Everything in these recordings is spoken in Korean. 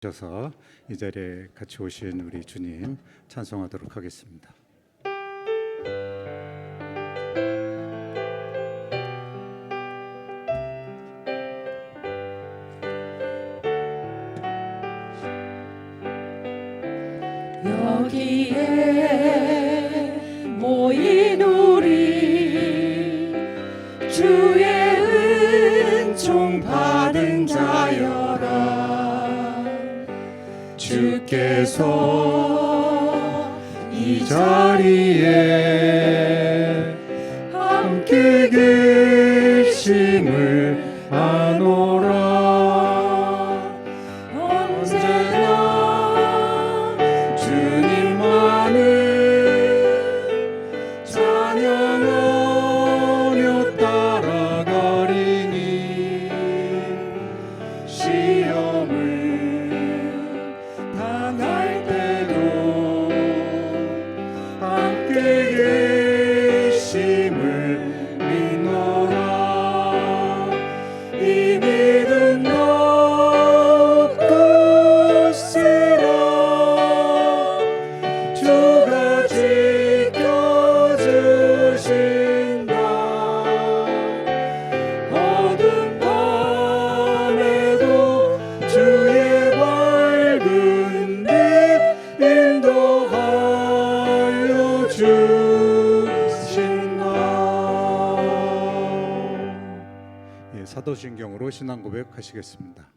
주셔서 이 자리에 같이 오신 우리 주님 찬송하도록 하겠습니다. 여기에 모인 우리 주의 은총 받은 자여라. 주께서 이 자리에 함께 계심을 아노라. 언제나 주님만을 찬양하며 따라가리니 시험을 당할 때도 함께 계심을 믿노라. 이 믿음 놓고 쓰라. 주가 지켜주신다. 어두운 밤에도 주의 밝은 빛 인도하여 주신다. 사도신경으로 신앙 고백하시겠습니다.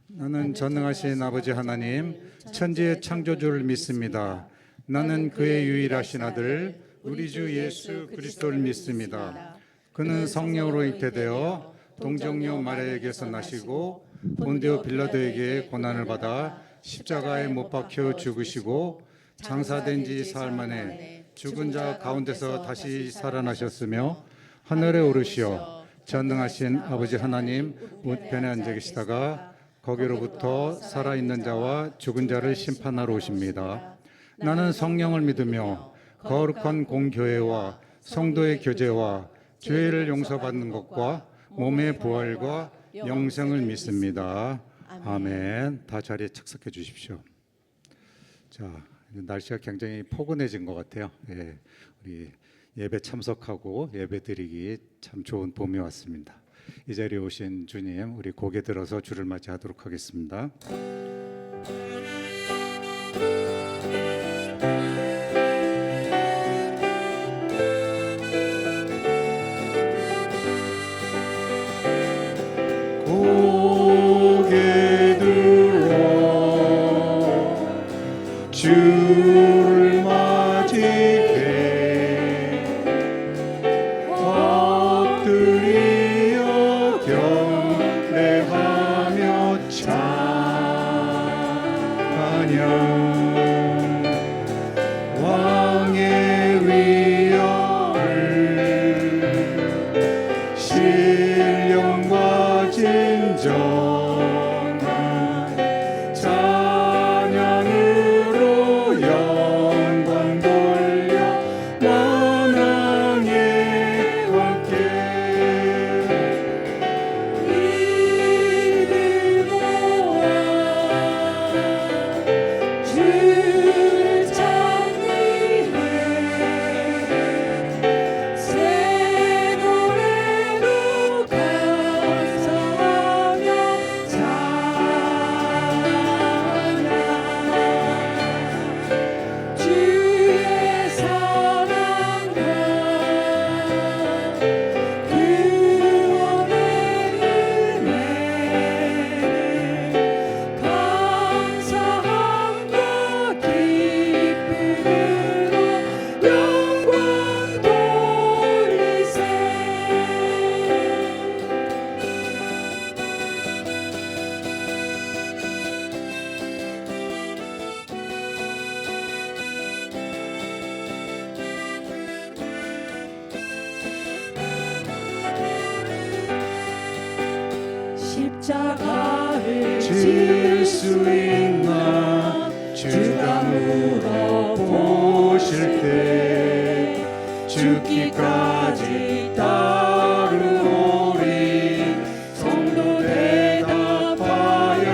나는 전능하신 아버지 하나님, 천지의 창조주를 믿습니다. 나는 그의 유일하신 아들 우리 주 예수 그리스도를 믿습니다. 그는 성령으로 잉태되어 동정녀 마리아에게서 나시고 본디오 빌라도에게 고난을 받아 십자가에 못 박혀 죽으시고 장사된 지 사흘 만에 죽은 자 가운데서 다시 살아나셨으며 하늘에 오르시어 전능하신 아버지 하나님 우편에 앉아 계시다가 거기로부터 살아있는 자와 죽은 자를 심판하러 오십니다. 나는 성령을 믿으며 거룩한 공교회와 성도의 교제와 죄를 용서받는 것과 몸의 부활과 영생을 믿습니다. 아멘. 다 자리에 착석해 주십시오. 자, 날씨가 굉장히 포근해진 것 같아요. 우리 예배 참석하고 예배 드리기 참 좋은 봄이 왔습니다. 이 자리에 오신 주님, 우리 고개 들어서 주를 맞이하도록 하겠습니다. 고개 들어 주를 맞이해 엎드려 경배하며 찬양. 왕의 위엄을 신령과 진정한 찬양으로 영광 돌려 만왕의 왕께 이를 모아 주를 찬미해 새 노래로 감사하며 찬양. 주의 사랑과 구원의 은혜를 감사함과 기쁨으로 영광 돌리세. 십자가를 질 수 있나 주가 물어보실 때 죽기까지 따르오리. 성도 대답하여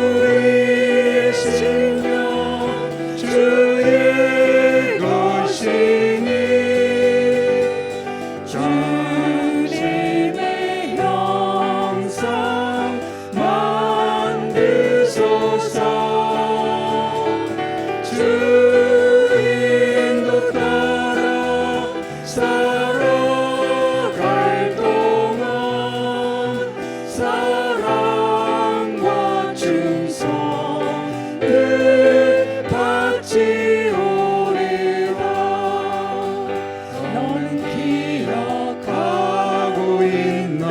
우리의 생명 주의 것이니 주님의 형상 만드소서 주 인도 따라 살아갈 동안 사랑과 충성을 바치오리라 너는 기억하고 있나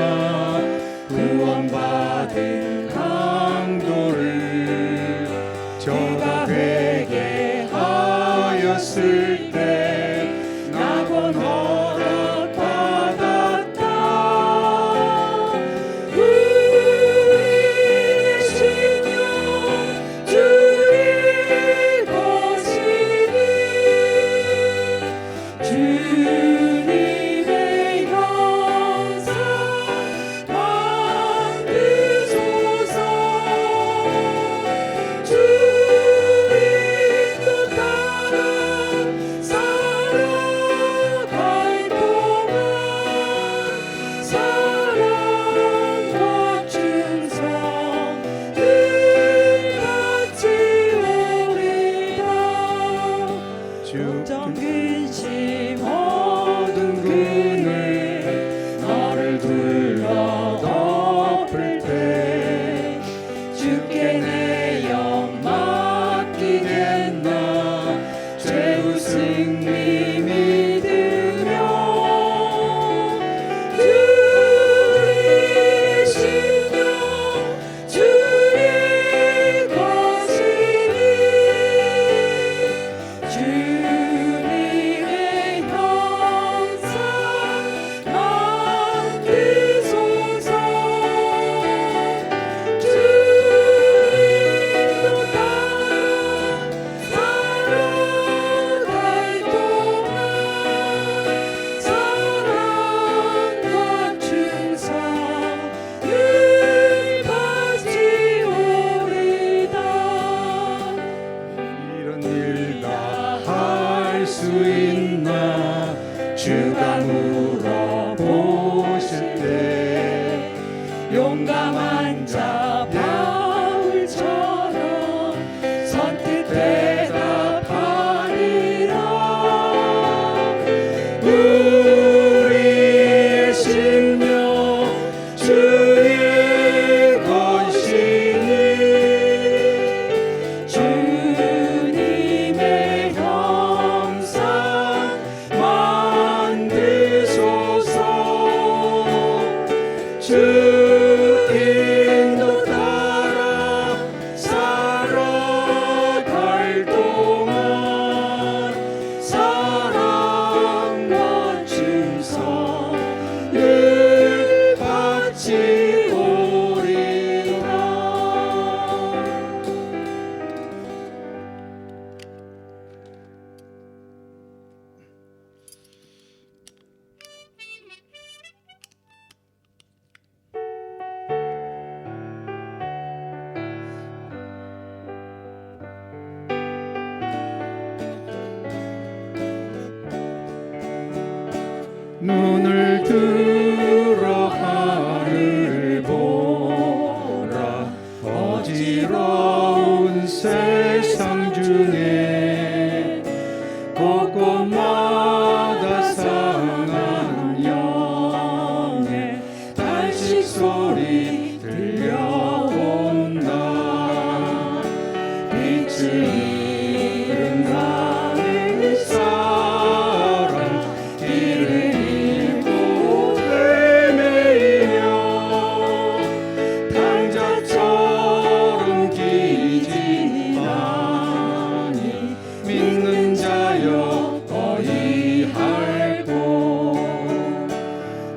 구원받은 강도를 저가 회개하였을 때 낙원 허락받았다 우리의 생명 주의 것이니 주님의 형상 만드소서 주 인도 따라 살아갈 동안 사랑과 충성을 바치오리라 걱정 근심 어두운 그늘 너를 둘러 덮을 때 주께 내 영 맡기겠나 죄우 승리 믿으며 주의 생명 주의 것이니 주님의 형상 만드소서 주 인도 따라 살아갈 동안 사랑과 충성을 바치오리다 이런 일 다 할 수 있나 주가 물어보실 때 용감한 자 바울처럼 선뜻 대답하리라 우리의 생명 주의 것이니 주님의 형상 만드소서 주 인도 따라 살아갈 동안 사랑과 충성을 바치오리라 눈을 들어 하늘 보라 어지러운 세상 중에 곳곳마다 상한 영의 탄식 소리 들려온다 빛을 잃은 하늘 사람 길을 잃고 헤매이며 당자처럼 기지하니 믿는 자여 어이할고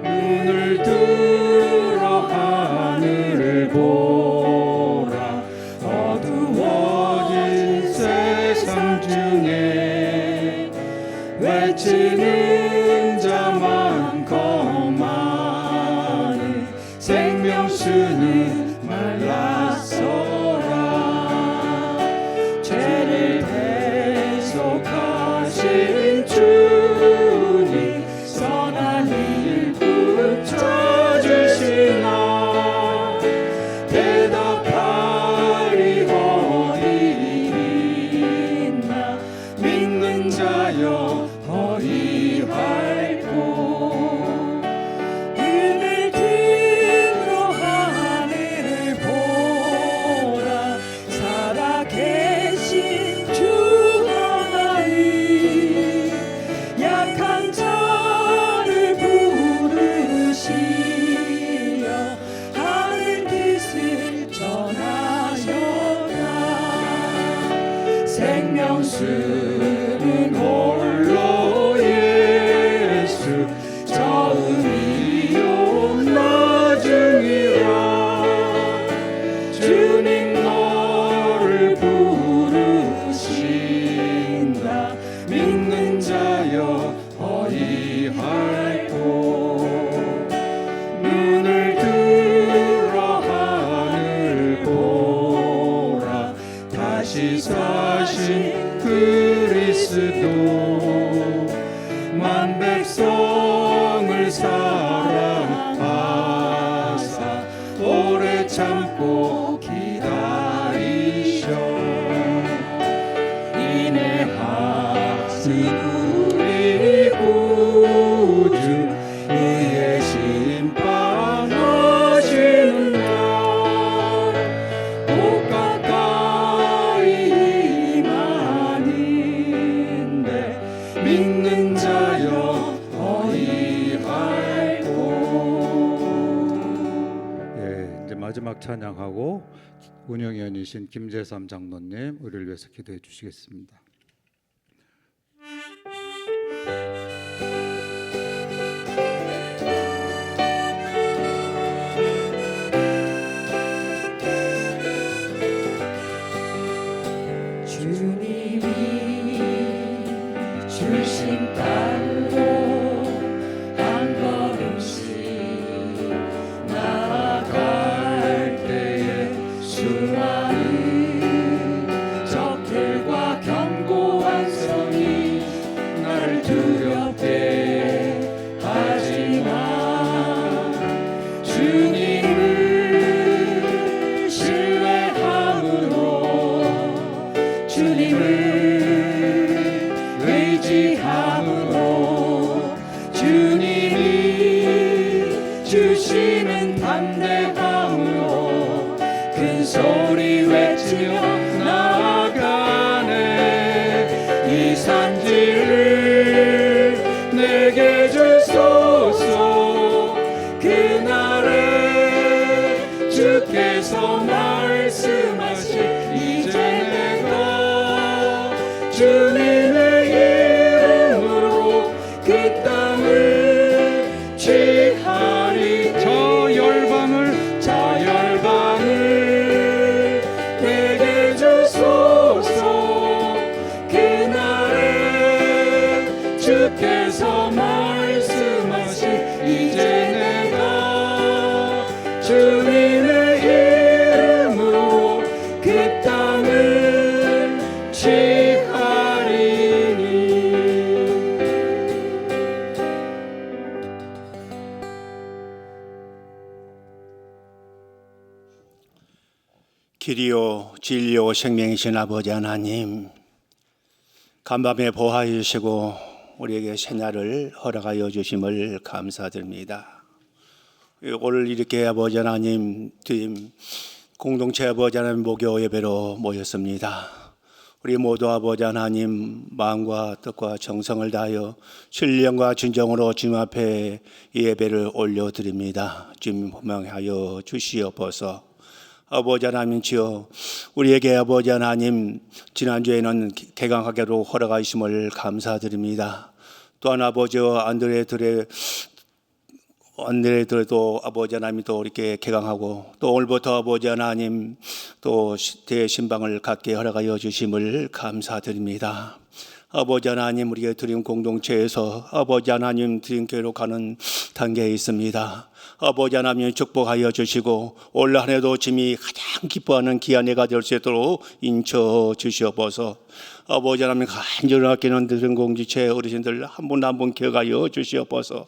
눈을 들어 하늘을 말랐소라. 죄를 대속하신 주님 선한 일 붙여주시나. 대답하리 어디 있나. 믿는 자여 어디 할꼬. 눈을 들어 하늘을 보라. 살아계신 주 하나님 약한 자를 부르시어 하늘 뜻을 전하셨다. 생명수는 홀로 예수 처음이요 나중이라. 주님 너를 부르신다. 믿는 자여 어디 할꼬. 눈을 들어 하늘 보라. 다시 사신 그리스도 만 백성을 사랑하사 오래 참고 기다리셔. 인내하신 우리 구주 의의 심판하시는 날 곧 가까이 임하는데. 믿는 자여 어디 할꼬. 예, 이제 마지막 찬양하고 운영위원이신 김재삼 장로님 우리를 위해서 기도해 주시겠습니다. 주님이 주신 땅으로 한 걸음씩 나아갈 때에 수많은 적들과 견고한 성이 나를 두렵게 하지만 주님을 신뢰함으로 주님을 의지함으로 주님이 주시는 담대함으로 큰 소리 외치며 나아가네. 이 산지를 내게 주소서. 그날에 주께서 말씀하시 이제 내가 주님의 이름으로 그 땅을 취하리. 저 열방을 내게 주소서. 그날에 주께서 말씀하시 이제 내가 주님의 이름으로 그 땅을 취하리니. 길이요 진리요 생명이신 아버지 하나님, 간밤에 보호하여 주시고 우리에게 새날을 허락하여 주심을 감사드립니다. 오늘 이렇게 아버지 하나님 공동체 아버지 하나님 목요 예배로 모였습니다. 우리 모두 아버지 하나님 마음과 뜻과 정성을 다하여 신령과 진정으로 주님 앞에 이 예배를 올려드립니다. 주님 호명하여 주시옵소서. 아버지 하나님 주여, 우리에게 아버지 하나님 지난주에는 개강하기로 허락하심을 감사드립니다. 또한 아버지와 안드레들도 아버지 하나님이 또 이렇게 개강하고 또 오늘부터 아버지 하나님 또 대신방을 갖게 허락하여 주심을 감사드립니다. 아버지 하나님, 우리의 드림 공동체에서 아버지 하나님 드림교회로 가는 단계에 있습니다. 아버지 하나님 축복하여 주시고 올 한 해도 짐이 가장 기뻐하는 귀한 해가 될 수 있도록 인쳐 주시옵소서. 아버지 하나님 간절히 아끼는 들은 공지체 어르신들 한 분 한 분 기억하여 주시옵소서.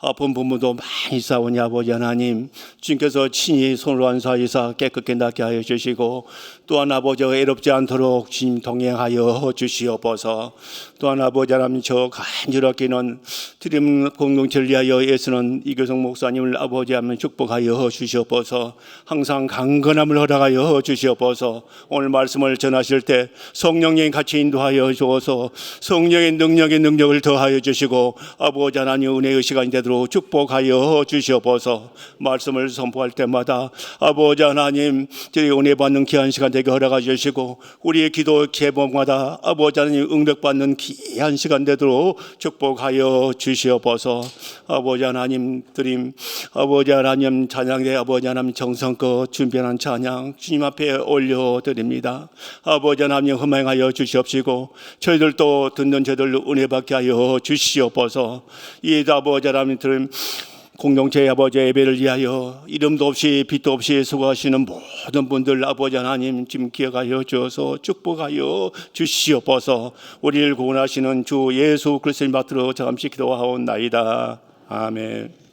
아픈 부모도 많이 싸우니 아버지 하나님 주님께서 친히 손으로 안사이사 깨끗게 낫게 하여 주시고, 또한 아버지 애롭지 않도록 주님 동행하여 주시옵소서. 또한 아버지 하나님 저 간절히 아끼는 드림 공동체를 위하여 애쓰는 이교성 목사님을 아버지 하나님 축복하여 주시옵소서. 항상 강건함을 허락하여 주시옵소서. 오늘 말씀을 전하실 때 성령님 같이 인도하여 주어서 성령의 능력을 더하여 주시고 아버지 하나님 은혜의 시간이 되도록 축복하여 주시옵소서. 말씀을 선포할 때마다 아버지 하나님 저희 은혜 받는 귀한 시간 되게 허락하여 주시고 우리의 기도 제목마다 아버지 하나님 응답받는 귀한 시간 되도록 축복하여 주시옵소서. 아버지 하나님 드림 아버지 하나님 찬양대 아버지 하나님 정성껏 준비한 찬양 주님 앞에 올려드립니다. 아버지 하나님 흠행하여 주시옵시고 저희들도 듣는 저희들로 은혜 받게 하여 주시옵소서. 이 아버지 하나님 드림 공동체 아버지 예배를 위하여 이름도 없이 빛도 없이 수고하시는 모든 분들 아버지 하나님 지금 기억하여 주어서 축복하여 주시옵소서. 우리를 구원하시는 주 예수 그리스도님 받들어 잠시 기도하옵나이다. 아멘.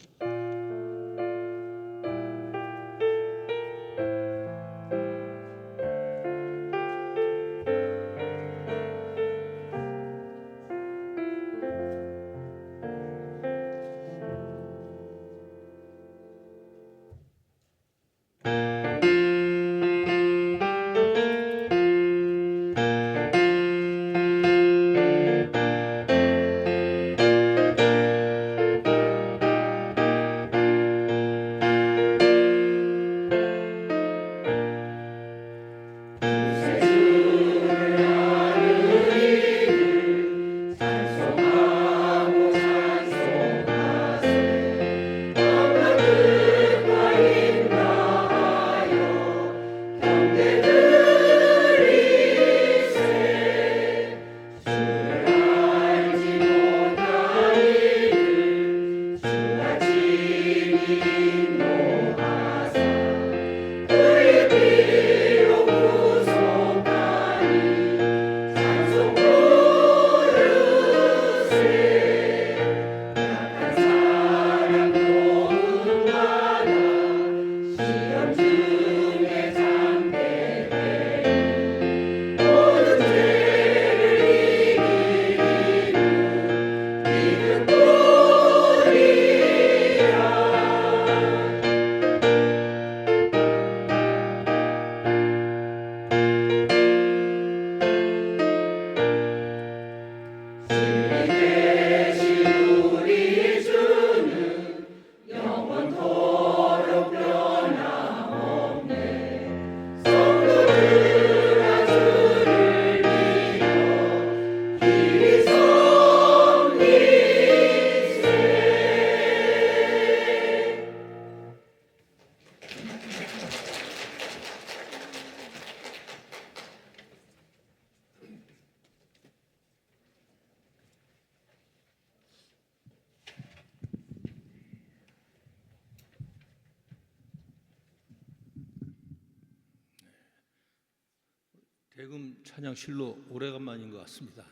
대금 찬양실로 오래간만인 것 같습니다.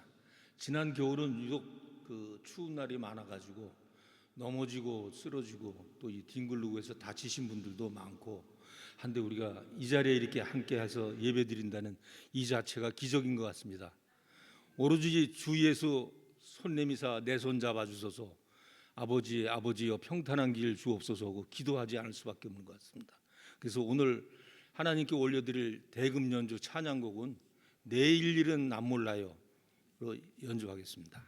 지난 겨울은 유독 그 추운 날이 많아가지고 넘어지고 쓰러지고 또 이 뒹굴르고해서 다치신 분들도 많고 한데 우리가 이 자리에 이렇게 함께해서 예배드린다는 이 자체가 기적인 것 같습니다. 오로지 주 예수 손 내미사 내 손 잡아주소서 아버지여 평탄한 길 주옵소서 하고 기도하지 않을 수밖에 없는 것 같습니다. 그래서 오늘 하나님께 올려드릴 대금 연주 찬양곡은 내일 일은 난 몰라요 로 연주하겠습니다.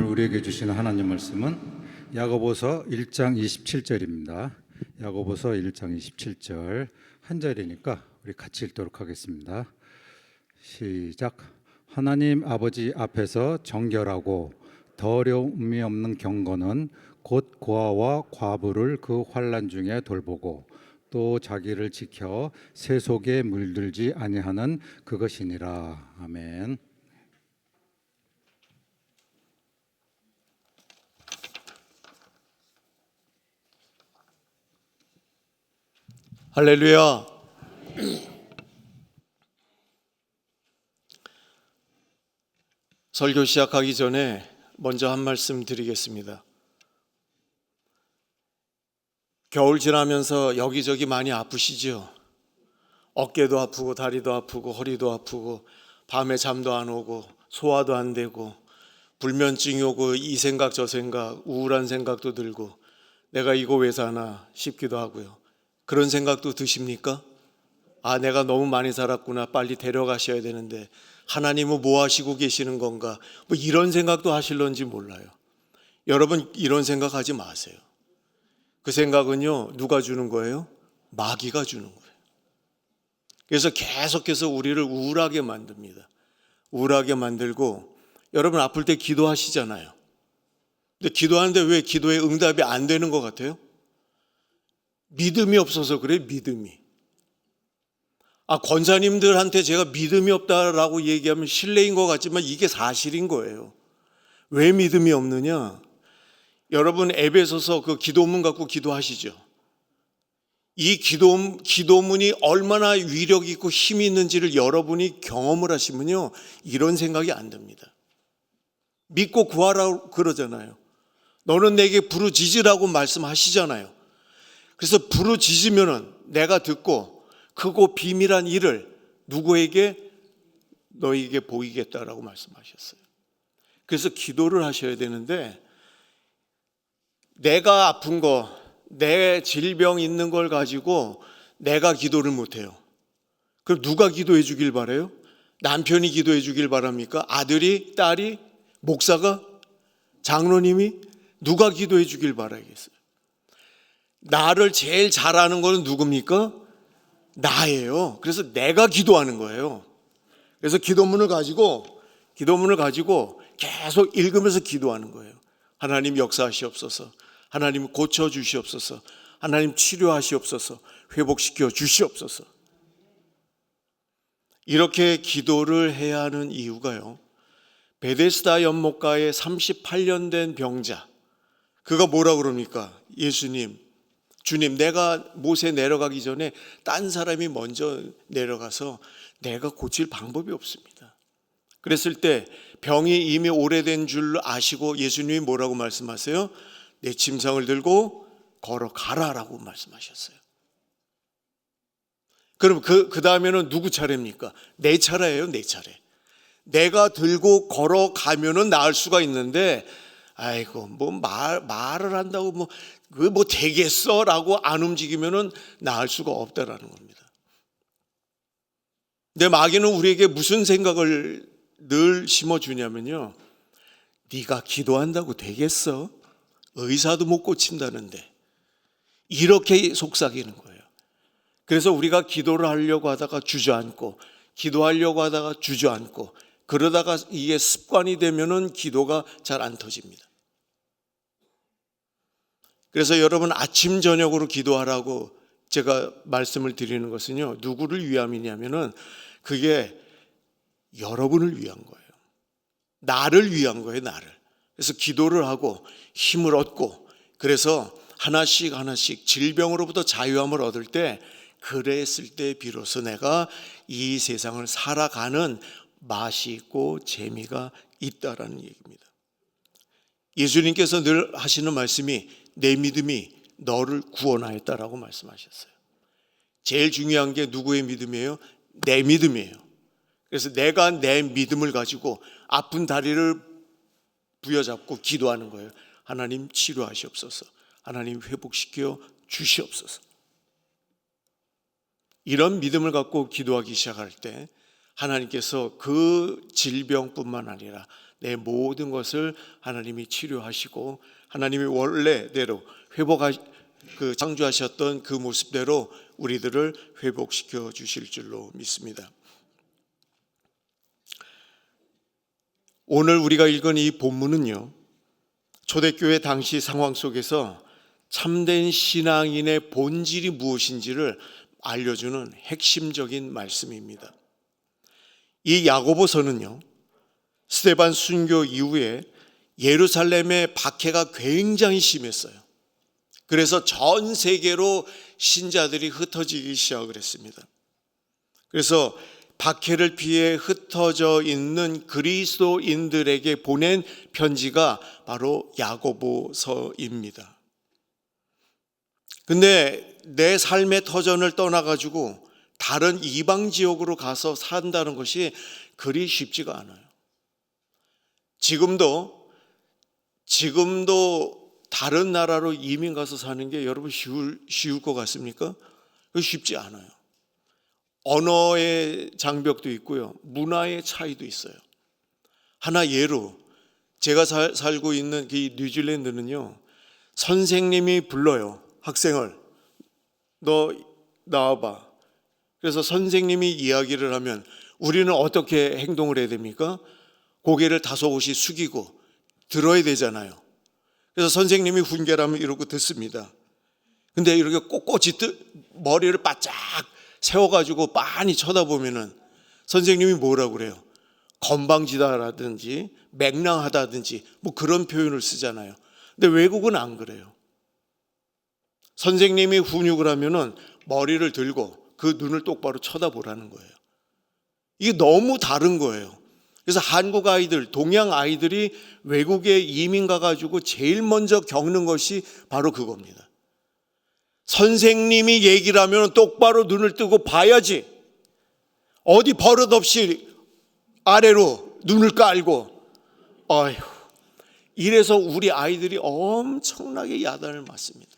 우리에게 주시는 하나님 말씀은 야고보서 1장 27절입니다. 야고보서 1장 27절 한 절이니까 우리 같이 읽도록 하겠습니다. 시작. 하나님 아버지 앞에서 정결하고 더러움이 없는 경건은 곧 고아와 과부를 그 환난 중에 돌보고 또 자기를 지켜 세속에 물들지 아니하는 그것이니라. 아멘. 할렐루야. 설교 시작하기 전에 먼저 한 말씀 드리겠습니다. 겨울 지나면서 여기저기 많이 아프시죠? 어깨도 아프고 다리도 아프고 허리도 아프고 밤에 잠도 안 오고 소화도 안 되고 불면증이 오고 이 생각 저 생각 우울한 생각도 들고 내가 이거 왜 사나 싶기도 하고요. 그런 생각도 드십니까? 아, 내가 너무 많이 살았구나. 빨리 데려가셔야 되는데 하나님은 뭐 하시고 계시는 건가? 뭐 이런 생각도 하실런지 몰라요. 여러분 이런 생각하지 마세요. 그 생각은요, 누가 주는 거예요? 마귀가 주는 거예요. 그래서 계속해서 우리를 우울하게 만듭니다. 우울하게 만들고, 여러분 아플 때 기도하시잖아요. 근데 기도하는데 왜 기도에 응답이 안 되는 것 같아요? 믿음이 없어서 그래요. 믿음이. 권사님들한테 제가 믿음이 없다라고 얘기하면 실례인 것 같지만 이게 사실인 거예요. 왜 믿음이 없느냐? 여러분 에베소서 그 기도문 갖고 기도하시죠. 이 기도문이 얼마나 위력 있고 힘이 있는지를 여러분이 경험을 하시면요, 이런 생각이 안 듭니다. 믿고 구하라고 그러잖아요. 너는 내게 부르짖으라고 말씀하시잖아요. 그래서 부르짖으면은 내가 듣고 크고 비밀한 일을 누구에게? 너에게 보이겠다라고 말씀하셨어요. 그래서 기도를 하셔야 되는데, 내가 아픈 거, 내 질병 있는 걸 가지고 내가 기도를 못해요. 그럼 누가 기도해 주길 바라요? 남편이 기도해 주길 바랍니까? 아들이? 딸이? 목사가? 장로님이? 누가 기도해 주길 바라겠어요? 나를 제일 잘 아는 거는 누굽니까? 나예요. 그래서 내가 기도하는 거예요. 그래서 기도문을 가지고 계속 읽으면서 기도하는 거예요. 하나님 역사하시옵소서. 하나님 고쳐주시옵소서. 하나님 치료하시옵소서. 회복시켜 주시옵소서. 이렇게 기도를 해야 하는 이유가요, 베데스다 연못가에 38년 된 병자, 그가 뭐라 그럽니까? 예수님, 주님, 내가 못에 내려가기 전에 딴 사람이 먼저 내려가서 내가 고칠 방법이 없습니다. 그랬을 때 병이 이미 오래된 줄 아시고 예수님이 뭐라고 말씀하세요? 내 침상을 들고 걸어가라라고 말씀하셨어요. 그럼 그 다음에는 누구 차례입니까? 내 차례예요, 내 차례. 내가 들고 걸어가면은 나을 수가 있는데, 아이고, 뭐 말을 한다고 뭐 되겠어라고 안 움직이면은 나을 수가 없다라는 겁니다. 근데 마귀는 우리에게 무슨 생각을 늘 심어주냐면요, 네가 기도한다고 되겠어? 의사도 못 고친다는데. 이렇게 속삭이는 거예요. 그래서 우리가 기도를 하려고 하다가 주저앉고, 기도하려고 하다가 주저앉고, 그러다가 이게 습관이 되면은 기도가 잘 안 터집니다. 그래서 여러분 아침 저녁으로 기도하라고 제가 말씀을 드리는 것은요, 누구를 위함이냐면은 그게 여러분을 위한 거예요. 나를 위한 거예요, 나를. 그래서 기도를 하고 힘을 얻고, 그래서 하나씩 질병으로부터 자유함을 얻을 때, 그랬을 때 비로소 내가 이 세상을 살아가는 맛이 있고 재미가 있다라는 얘기입니다. 예수님께서 늘 하시는 말씀이 내 믿음이 너를 구원하였다라고 말씀하셨어요. 제일 중요한 게 누구의 믿음이에요? 내 믿음이에요. 그래서 내가 내 믿음을 가지고 아픈 다리를 부여잡고 기도하는 거예요. 하나님 치료하시옵소서. 하나님 회복시켜 주시옵소서. 이런 믿음을 갖고 기도하기 시작할 때 하나님께서 그 질병뿐만 아니라 내 모든 것을 하나님이 치료하시고 하나님이 원래대로 창조하셨던 그 모습대로 우리들을 회복시켜 주실 줄로 믿습니다. 오늘 우리가 읽은 이 본문은요, 초대교회 당시 상황 속에서 참된 신앙인의 본질이 무엇인지를 알려주는 핵심적인 말씀입니다. 이 야고보서는요, 스데반 순교 이후에 예루살렘의 박해가 굉장히 심했어요. 그래서 전 세계로 신자들이 흩어지기 시작을 했습니다. 그래서 박해를 피해 흩어져 있는 그리스도인들에게 보낸 편지가 바로 야고보서입니다. 근데 내 삶의 터전을 떠나가지고 다른 이방 지역으로 가서 산다는 것이 그리 쉽지가 않아요. 지금도 다른 나라로 이민 가서 사는 게 여러분 쉬울 것 같습니까? 쉽지 않아요. 언어의 장벽도 있고요, 문화의 차이도 있어요. 하나 예로 제가 살고 있는 이 뉴질랜드는요, 선생님이 불러요. 학생을, 너 나와봐. 그래서 선생님이 이야기를 하면 우리는 어떻게 행동을 해야 됩니까? 고개를 다소곳이 숙이고 들어야 되잖아요. 그래서 선생님이 훈계라면 이러고 듣습니다. 근데 이렇게 꼿꼿이 머리를 바짝 세워가지고 빤히 쳐다보면은 선생님이 뭐라고 그래요? 건방지다라든지 맹랑하다든지 뭐 그런 표현을 쓰잖아요. 근데 외국은 안 그래요. 선생님이 훈육을 하면은 머리를 들고 그 눈을 똑바로 쳐다보라는 거예요. 이게 너무 다른 거예요. 그래서 한국 아이들, 동양 아이들이 외국에 이민 가가지고 제일 먼저 겪는 것이 바로 그겁니다. 선생님이 얘기를 하면 똑바로 눈을 뜨고 봐야지. 어디 버릇없이 아래로 눈을 깔고, 아휴, 이래서 우리 아이들이 엄청나게 야단을 맞습니다.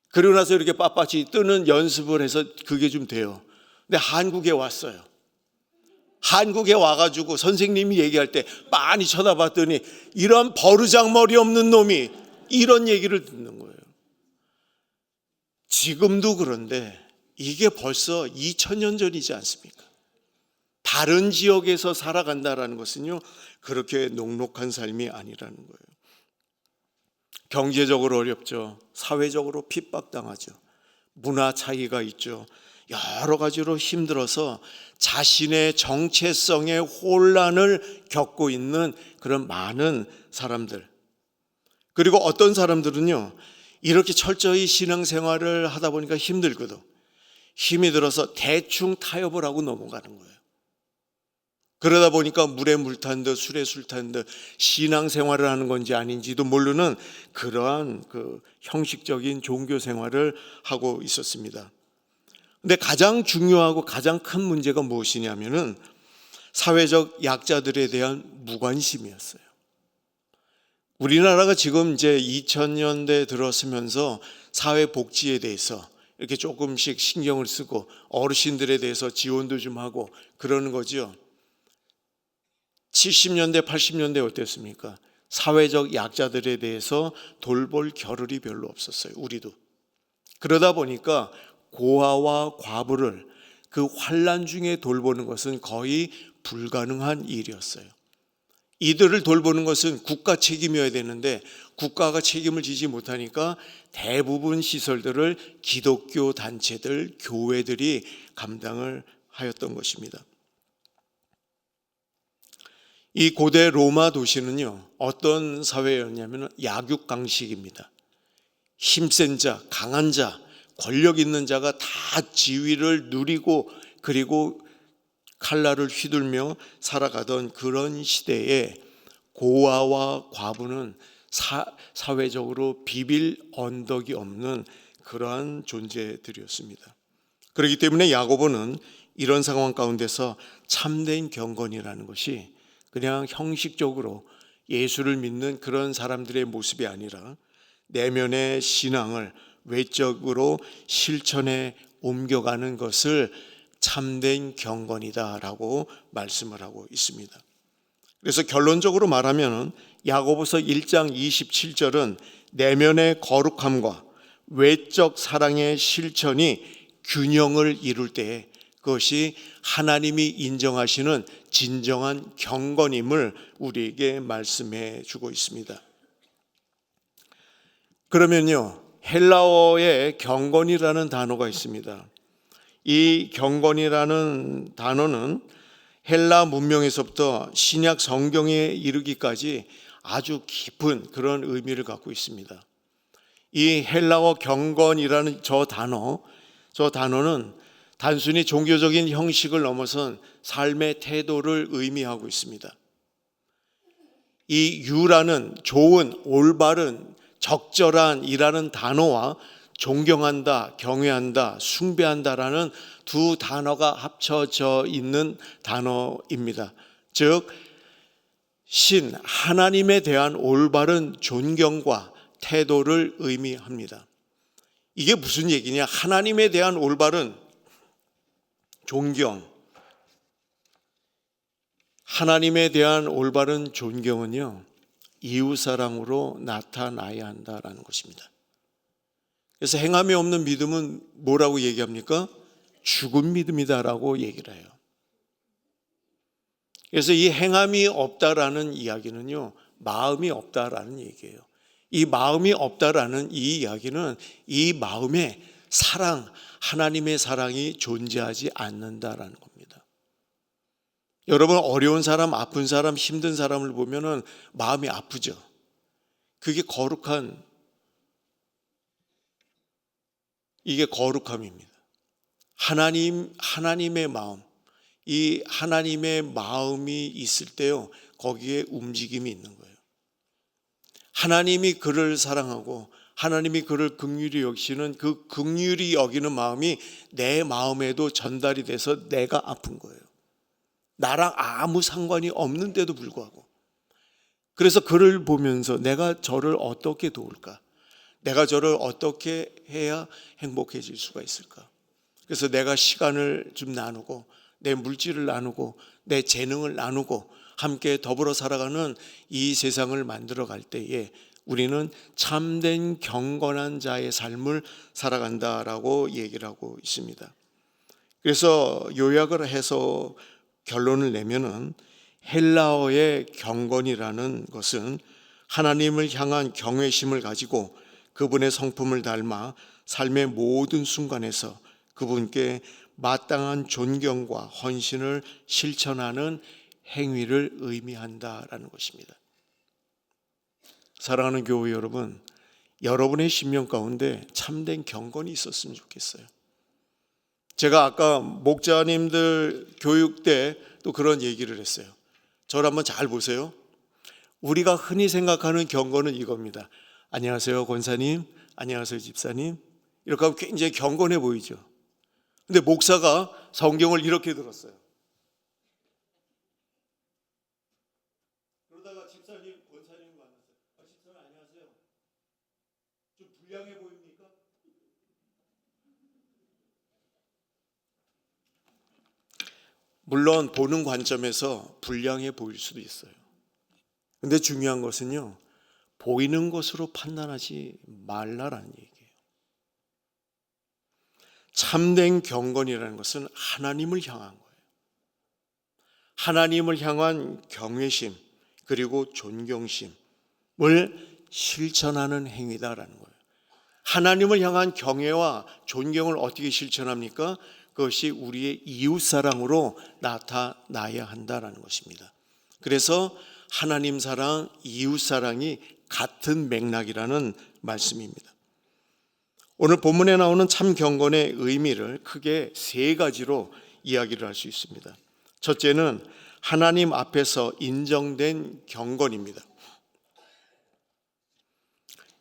그러고 나서 이렇게 빳빳이 뜨는 연습을 해서 그게 좀 돼요. 근데 한국에 왔어요. 한국에 와가지고 선생님이 얘기할 때 빤히 쳐다봤더니 이런 버르장머리 없는 놈이 이런 얘기를 듣는 거예요. 지금도 그런데 이게 벌써 2000년 전이지 않습니까? 다른 지역에서 살아간다라는 것은요, 그렇게 녹록한 삶이 아니라는 거예요. 경제적으로 어렵죠. 사회적으로 핍박당하죠. 문화 차이가 있죠. 여러 가지로 힘들어서 자신의 정체성의 혼란을 겪고 있는 그런 많은 사람들. 그리고 어떤 사람들은요, 이렇게 철저히 신앙생활을 하다 보니까 힘들거든. 힘이 들어서 대충 타협을 하고 넘어가는 거예요. 그러다 보니까 물에 물 탄 듯 술에 술 탄 듯 신앙생활을 하는 건지 아닌지도 모르는 그러한 그 형식적인 종교 생활을 하고 있었습니다. 근데 가장 중요하고 가장 큰 문제가 무엇이냐면은 사회적 약자들에 대한 무관심이었어요. 우리나라가 지금 이제 2000년대 들어서면서 사회복지에 대해서 이렇게 조금씩 신경을 쓰고 어르신들에 대해서 지원도 좀 하고 그러는 거죠. 70년대, 80년대 어땠습니까? 사회적 약자들에 대해서 돌볼 겨를이 별로 없었어요. 우리도. 그러다 보니까 고아와 과부를 그 환난 중에 돌보는 것은 거의 불가능한 일이었어요. 이들을 돌보는 것은 국가 책임이어야 되는데 국가가 책임을 지지 못하니까 대부분 시설들을 기독교 단체들, 교회들이 감당을 하였던 것입니다. 이 고대 로마 도시는요, 어떤 사회였냐면 약육강식입니다. 힘센 자, 강한 자, 권력 있는 자가 다 지위를 누리고 그리고 칼날을 휘둘며 살아가던 그런 시대에 고아와 과부는 사회적으로 비빌 언덕이 없는 그러한 존재들이었습니다. 그렇기 때문에 야고보는 이런 상황 가운데서 참된 경건이라는 것이 그냥 형식적으로 예수를 믿는 그런 사람들의 모습이 아니라 내면의 신앙을 외적으로 실천에 옮겨가는 것을 참된 경건이다라고 말씀을 하고 있습니다. 그래서 결론적으로 말하면 야고보서 1장 27절은 내면의 거룩함과 외적 사랑의 실천이 균형을 이룰 때 그것이 하나님이 인정하시는 진정한 경건임을 우리에게 말씀해 주고 있습니다. 그러면요, 헬라어에 경건이라는 단어가 있습니다. 이 경건이라는 단어는 헬라 문명에서부터 신약 성경에 이르기까지 아주 깊은 그런 의미를 갖고 있습니다. 이 헬라어 경건이라는 저 단어는 단순히 종교적인 형식을 넘어선 삶의 태도를 의미하고 있습니다. 이 유라는 좋은, 올바른, 적절한 이라는 단어와 존경한다, 경외한다, 숭배한다라는 두 단어가 합쳐져 있는 단어입니다. 즉, 하나님에 대한 올바른 존경과 태도를 의미합니다. 이게 무슨 얘기냐? 하나님에 대한 올바른 존경, 하나님에 대한 올바른 존경은요, 이웃사랑으로 나타나야 한다라는 것입니다. 그래서 행함이 없는 믿음은 뭐라고 얘기합니까? 죽은 믿음이다라고 얘기를 해요. 그래서 이 행함이 없다라는 이야기는요, 마음이 없다라는 얘기예요. 이 마음이 없다라는 이 이야기는 이 마음에 하나님의 사랑이 존재하지 않는다라는 겁니다. 여러분, 어려운 사람, 아픈 사람, 힘든 사람을 보면은 마음이 아프죠. 그게 이게 거룩함입니다. 하나님의 마음, 이 하나님의 마음이 있을 때요, 거기에 움직임이 있는 거예요. 하나님이 그를 사랑하고 하나님이 그를 긍휼히 여기시는 그 긍휼히 여기는 마음이 내 마음에도 전달이 돼서 내가 아픈 거예요. 나랑 아무 상관이 없는데도 불구하고. 그래서 그를 보면서 내가 저를 어떻게 도울까? 내가 저를 어떻게 해야 행복해질 수가 있을까? 그래서 내가 시간을 좀 나누고 내 물질을 나누고 내 재능을 나누고 함께 더불어 살아가는 이 세상을 만들어 갈 때에 우리는 참된 경건한 자의 삶을 살아간다라고 얘기를 하고 있습니다. 그래서 요약을 해서 결론을 내면은 헬라어의 경건이라는 것은 하나님을 향한 경외심을 가지고 그분의 성품을 닮아 삶의 모든 순간에서 그분께 마땅한 존경과 헌신을 실천하는 행위를 의미한다라는 것입니다. 사랑하는 교회 여러분, 여러분의 심령 가운데 참된 경건이 있었으면 좋겠어요. 제가 아까 목자님들 교육 때 또 그런 얘기를 했어요. 저를 한번 잘 보세요. 우리가 흔히 생각하는 경건은 이겁니다. 안녕하세요 권사님, 안녕하세요 집사님. 이렇게 하면 굉장히 경건해 보이죠. 근데 목사가 성경을 이렇게 들었어요. 그러다가 집사님, 권사님 만났어요. 집사님 안녕하세요. 좀 불량해 보입니까? 물론 보는 관점에서 불량해 보일 수도 있어요. 근데 중요한 것은요, 보이는 것으로 판단하지 말라라는 얘기예요. 참된 경건이라는 것은 하나님을 향한 거예요. 하나님을 향한 경외심 그리고 존경심을 실천하는 행위다라는 거예요. 하나님을 향한 경외와 존경을 어떻게 실천합니까? 그것이 우리의 이웃사랑으로 나타나야 한다는 것입니다. 그래서 하나님 사랑, 이웃사랑이 같은 맥락이라는 말씀입니다. 오늘 본문에 나오는 참 경건의 의미를 크게 세 가지로 이야기를 할 수 있습니다. 첫째는 하나님 앞에서 인정된 경건입니다.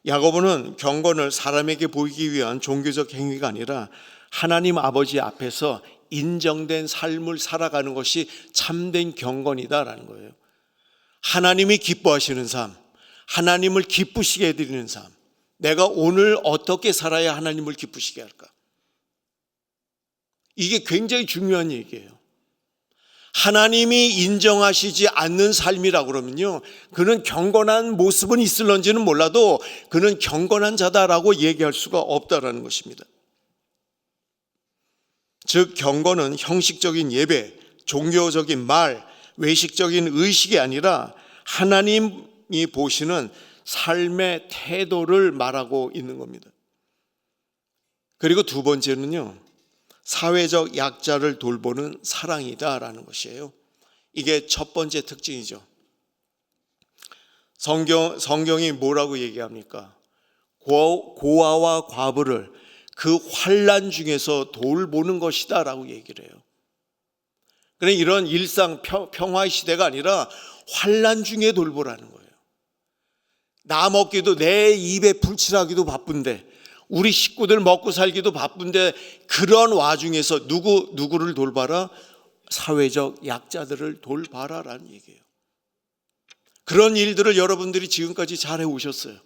야고보는 경건을 사람에게 보이기 위한 종교적 행위가 아니라 하나님 아버지 앞에서 인정된 삶을 살아가는 것이 참된 경건이다라는 거예요. 하나님이 기뻐하시는 삶, 하나님을 기쁘시게 해드리는 삶. 내가 오늘 어떻게 살아야 하나님을 기쁘시게 할까? 이게 굉장히 중요한 얘기예요. 하나님이 인정하시지 않는 삶이라고 그러면요, 그는 경건한 모습은 있을런지는 몰라도 그는 경건한 자다라고 얘기할 수가 없다라는 것입니다. 즉 경건은 형식적인 예배, 종교적인 말, 외식적인 의식이 아니라 하나님이 보시는 삶의 태도를 말하고 있는 겁니다. 그리고 두 번째는요, 사회적 약자를 돌보는 사랑이다라는 것이에요. 이게 첫 번째 특징이죠. 성경이 뭐라고 얘기합니까? 고아와 과부를 그 환난 중에서 돌보는 것이다라고 얘기를 해요. 그러니까 이런 일상 평화의 시대가 아니라 환난 중에 돌보라는 거예요. 나 먹기도, 내 입에 풀칠하기도 바쁜데, 우리 식구들 먹고 살기도 바쁜데, 그런 와중에서 누구를 돌봐라? 사회적 약자들을 돌봐라라는 얘기예요. 그런 일들을 여러분들이 지금까지 잘 해오셨어요.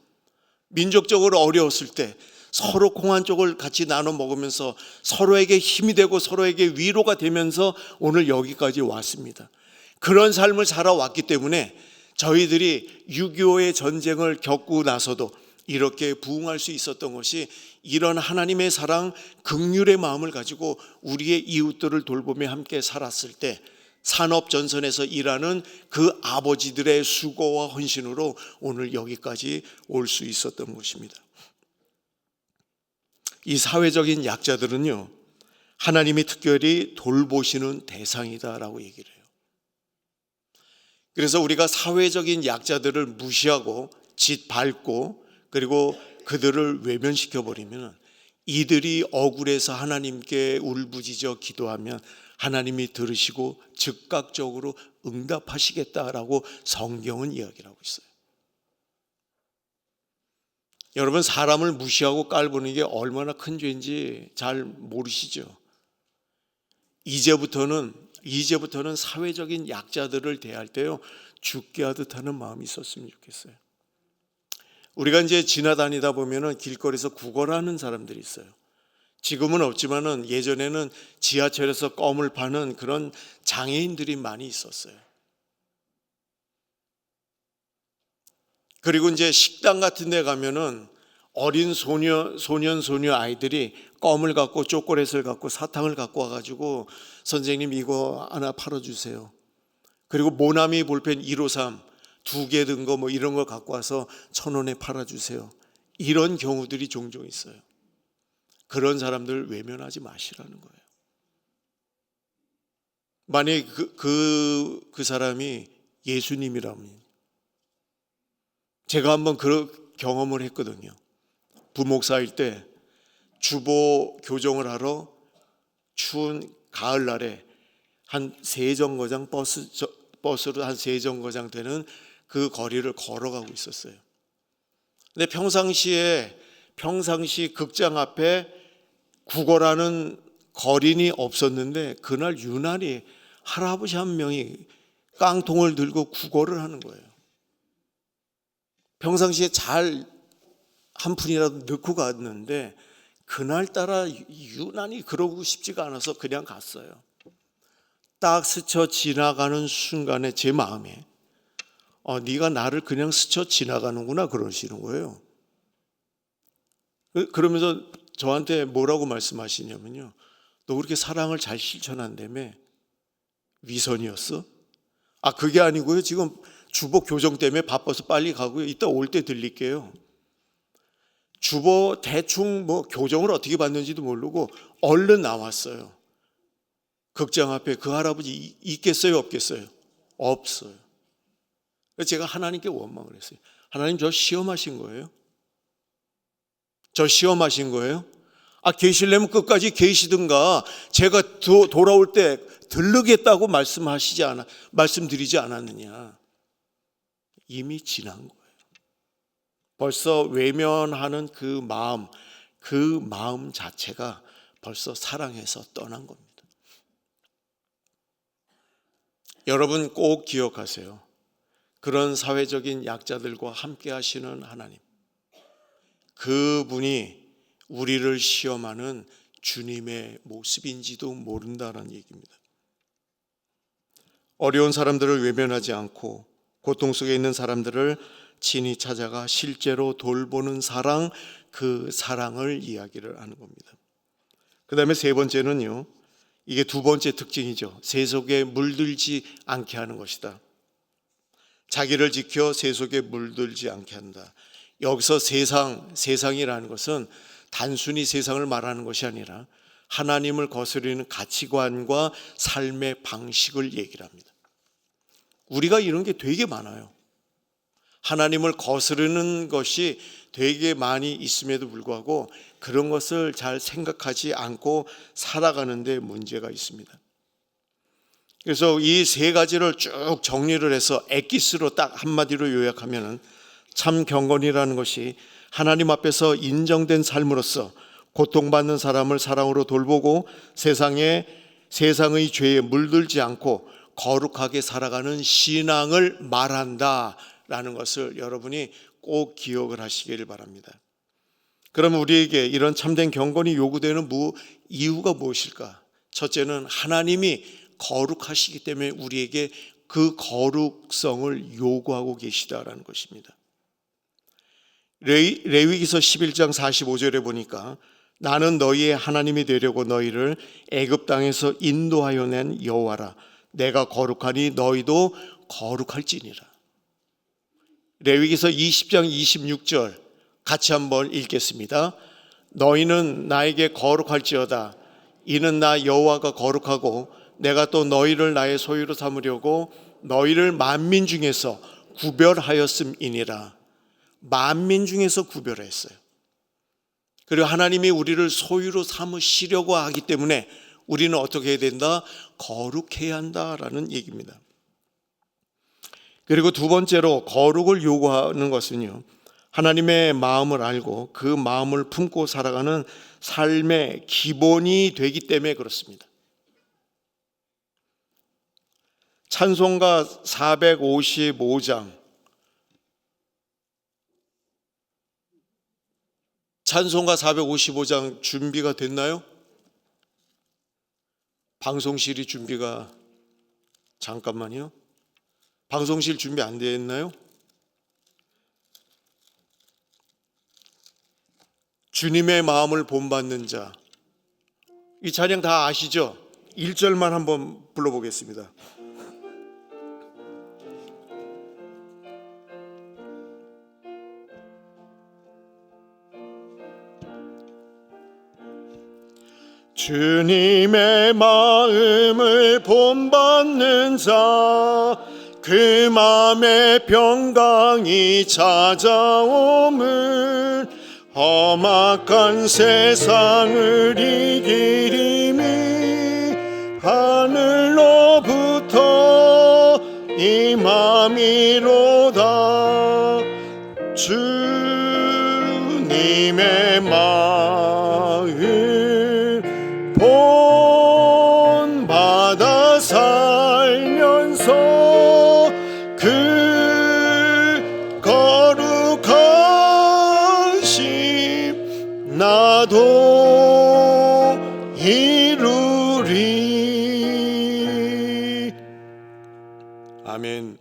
민족적으로 어려웠을 때 서로 콩 한 쪽을 같이 나눠 먹으면서 서로에게 힘이 되고 서로에게 위로가 되면서 오늘 여기까지 왔습니다. 그런 삶을 살아왔기 때문에 저희들이 6.25의 전쟁을 겪고 나서도 이렇게 부흥할 수 있었던 것이 이런 하나님의 사랑, 긍휼의 마음을 가지고 우리의 이웃들을 돌보며 함께 살았을 때 산업전선에서 일하는 그 아버지들의 수고와 헌신으로 오늘 여기까지 올 수 있었던 것입니다. 이 사회적인 약자들은요, 하나님이 특별히 돌보시는 대상이다라고 얘기를 해요. 그래서 우리가 사회적인 약자들을 무시하고 짓밟고 그리고 그들을 외면시켜버리면 이들이 억울해서 하나님께 울부짖어 기도하면 하나님이 들으시고 즉각적으로 응답하시겠다라고 성경은 이야기를 하고 있어요. 여러분, 사람을 무시하고 깔보는 게 얼마나 큰 죄인지 잘 모르시죠? 이제부터는 사회적인 약자들을 대할 때요, 죽게 하듯 하는 마음이 있었으면 좋겠어요. 우리가 이제 지나다니다 보면은 길거리에서 구걸하는 사람들이 있어요. 지금은 없지만은 예전에는 지하철에서 껌을 파는 그런 장애인들이 많이 있었어요. 그리고 이제 식당 같은 데 가면은 어린 소년 아이들이 껌을 갖고 초콜릿을 갖고 사탕을 갖고 와가지고 선생님 이거 하나 팔아주세요. 그리고 모나미 볼펜 153 2개 든 거 뭐 이런 거 갖고 와서 1,000원에 팔아주세요. 이런 경우들이 종종 있어요. 그런 사람들 외면하지 마시라는 거예요. 만약에 그 사람이 예수님이라면, 제가 한번 그런 경험을 했거든요. 부목사일 때 주보 교정을 하러 추운 가을날에 한 3정거장 버스로 한 3정거장 되는 그 거리를 걸어가고 있었어요. 근데 평상시 극장 앞에 구걸하는 거린이 없었는데 그날 유난히 할아버지 한 명이 깡통을 들고 구걸을 하는 거예요. 평상시에 잘 한 푼이라도 넣고 갔는데 그날따라 유난히 그러고 싶지가 않아서 그냥 갔어요. 딱 스쳐 지나가는 순간에 제 마음에 네가 나를 그냥 스쳐 지나가는구나 그러시는 거예요. 그러면서 저한테 뭐라고 말씀하시냐면요, 너 그렇게 사랑을 잘 실천한다며 위선이었어? 그게 아니고요, 지금 주보 교정 때문에 바빠서 빨리 가고요, 이따 올 때 들릴게요. 주보 대충 뭐 교정을 어떻게 받는지도 모르고 얼른 나왔어요. 극장 앞에 그 할아버지 있겠어요, 없겠어요? 없어요. 그래서 제가 하나님께 원망을 했어요. 하나님, 저 시험하신 거예요? 저 시험하신 거예요? 계시려면 끝까지 계시든가 제가 돌아올 때 들르겠다고 말씀드리지 않았느냐. 이미 지난 거예요. 벌써 외면하는 그 마음 자체가 벌써 사랑해서 떠난 겁니다. 여러분 꼭 기억하세요. 그런 사회적인 약자들과 함께 하시는 하나님, 그분이 우리를 시험하는 주님의 모습인지도 모른다는 얘기입니다. 어려운 사람들을 외면하지 않고 고통 속에 있는 사람들을 친히 찾아가 실제로 돌보는 사랑, 그 사랑을 이야기를 하는 겁니다. 그 다음에 세 번째는요, 이게 두 번째 특징이죠. 세속에 물들지 않게 하는 것이다. 자기를 지켜 세속에 물들지 않게 한다. 여기서 세상이라는 것은 단순히 세상을 말하는 것이 아니라 하나님을 거스르는 가치관과 삶의 방식을 얘기를 합니다. 우리가 이런 게 되게 많아요. 하나님을 거스르는 것이 되게 많이 있음에도 불구하고 그런 것을 잘 생각하지 않고 살아가는 데 문제가 있습니다. 그래서 이 세 가지를 쭉 정리를 해서 엑기스로 딱 한마디로 요약하면은 참 경건이라는 것이 하나님 앞에서 인정된 삶으로서 고통받는 사람을 사랑으로 돌보고 세상의 죄에 물들지 않고 거룩하게 살아가는 신앙을 말한다라는 것을 여러분이 꼭 기억을 하시길 바랍니다. 그러면 우리에게 이런 참된 경건이 요구되는 이유가 무엇일까? 첫째는 하나님이 거룩하시기 때문에 우리에게 그 거룩성을 요구하고 계시다라는 것입니다. 레위기서 11장 45절에 보니까 나는 너희의 하나님이 되려고 너희를 애굽 땅에서 인도하여 낸 여호와라. 내가 거룩하니 너희도 거룩할지니라. 레위기서 20장 26절 같이 한번 읽겠습니다. 너희는 나에게 거룩할지어다. 이는 나 여호와가 거룩하고 내가 또 너희를 나의 소유로 삼으려고 너희를 만민 중에서 구별하였음이니라. 만민 중에서 구별했어요. 그리고 하나님이 우리를 소유로 삼으시려고 하기 때문에 우리는 어떻게 해야 된다? 거룩해야 한다라는 얘기입니다. 그리고 두 번째로 거룩을 요구하는 것은요, 하나님의 마음을 알고 그 마음을 품고 살아가는 삶의 기본이 되기 때문에 그렇습니다. 찬송가 455장 준비가 됐나요? 방송실이 준비가 잠깐만요. 방송실 준비 안 됐나요? 주님의 마음을 본받는 자. 이 찬양 다 아시죠? 1절만 한번 불러보겠습니다. 주님의 마음을 본받는 자, 그 마음의 평강이 찾아옴은 험악한 세상을 이길 힘이 하늘로부터 임함이로다. 주님의 마음 본받아 살면서 그 거룩하심 나도 이루리. 아멘.